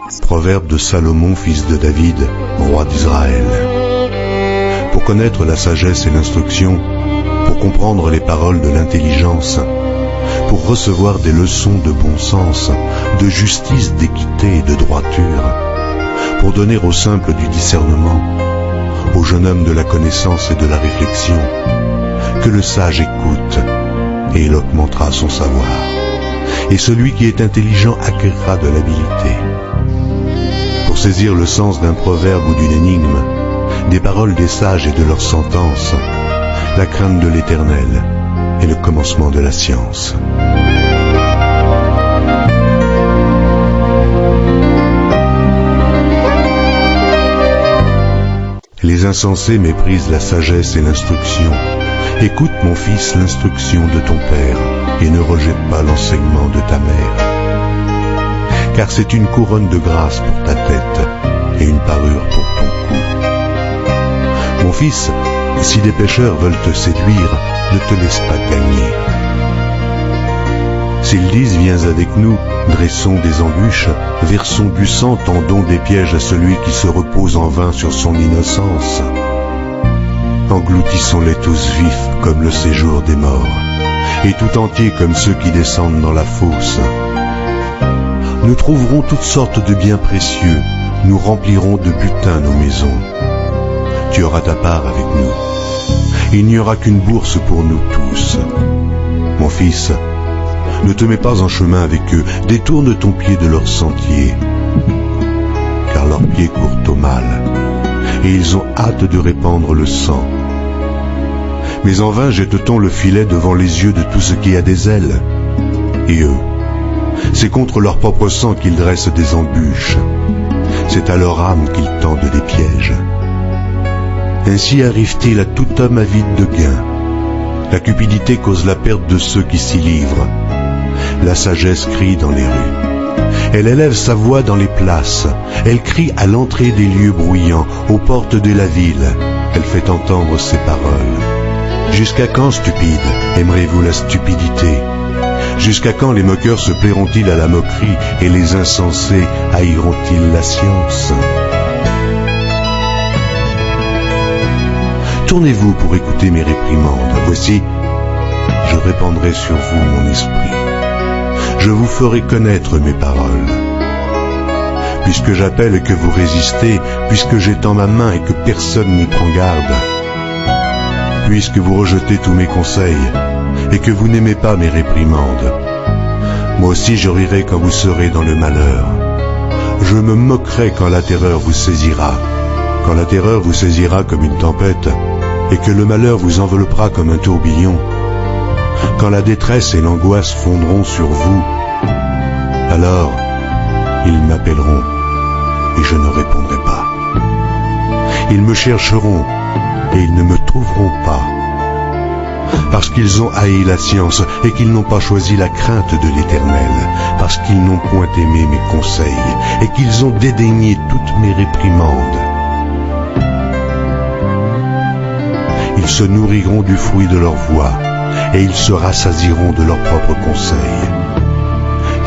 Proverbe de Salomon, fils de David, roi d'Israël. Pour connaître la sagesse et l'instruction, pour comprendre les paroles de l'intelligence, pour recevoir des leçons de bon sens, de justice, d'équité et de droiture, pour donner aux simples du discernement, au jeune homme de la connaissance et de la réflexion, que le sage écoute, et il augmentera son savoir, et celui qui est intelligent acquérera de l'habileté. Pour saisir le sens d'un proverbe ou d'une énigme, des paroles des sages et de leurs sentences, la crainte de l'Éternel est le commencement de la science. Les insensés méprisent la sagesse et l'instruction. Écoute, mon fils, l'instruction de ton père, et ne rejette pas l'enseignement de ta mère. Car c'est une couronne de grâce pour ta tête, et une parure pour ton cou. Mon fils, si des pécheurs veulent te séduire, ne te laisse pas gagner. S'ils disent, viens avec nous, dressons des embûches, versons du sang, tendons des pièges à celui qui se repose en vain sur son innocence. Engloutissons-les tous vifs comme le séjour des morts, et tout entiers comme ceux qui descendent dans la fosse. Nous trouverons toutes sortes de biens précieux, nous remplirons de butin nos maisons. Tu auras ta part avec nous. Il n'y aura qu'une bourse pour nous tous. Mon fils, ne te mets pas en chemin avec eux, détourne ton pied de leur sentier, car leurs pieds courent au mal, et ils ont hâte de répandre le sang. Mais en vain jette-t-on le filet devant les yeux de tout ce qui a des ailes. Et eux, c'est contre leur propre sang qu'ils dressent des embûches. C'est à leur âme qu'ils tendent des pièges. Ainsi arrive-t-il à tout homme avide de gain. La cupidité cause la perte de ceux qui s'y livrent. La sagesse crie dans les rues. Elle élève sa voix dans les places. Elle crie à l'entrée des lieux bruyants, aux portes de la ville. Elle fait entendre ses paroles. Jusqu'à quand, stupides, aimerez-vous la stupidité? Jusqu'à quand les moqueurs se plairont-ils à la moquerie et les insensés haïront-ils la science? Tournez-vous pour écouter mes réprimandes. Voici, je répandrai sur vous mon esprit. Je vous ferai connaître mes paroles. Puisque j'appelle et que vous résistez, puisque j'étends ma main et que personne n'y prend garde, puisque vous rejetez tous mes conseils et que vous n'aimez pas mes réprimandes, moi aussi je rirai quand vous serez dans le malheur. Je me moquerai quand la terreur vous saisira, quand la terreur vous saisira comme une tempête et que le malheur vous enveloppera comme un tourbillon, quand la détresse et l'angoisse fondront sur vous, alors ils m'appelleront et je ne répondrai pas. Ils me chercheront et ils ne me trouveront pas, parce qu'ils ont haï la science et qu'ils n'ont pas choisi la crainte de l'Éternel, parce qu'ils n'ont point aimé mes conseils et qu'ils ont dédaigné toutes mes réprimandes. Ils se nourriront du fruit de leur voix et ils se rassasieront de leurs propres conseils,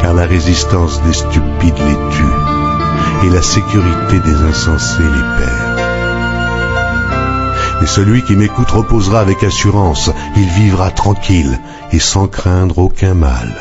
car la résistance des stupides les tue et la sécurité des insensés les perd. Mais celui qui m'écoute reposera avec assurance, il vivra tranquille et sans craindre aucun mal.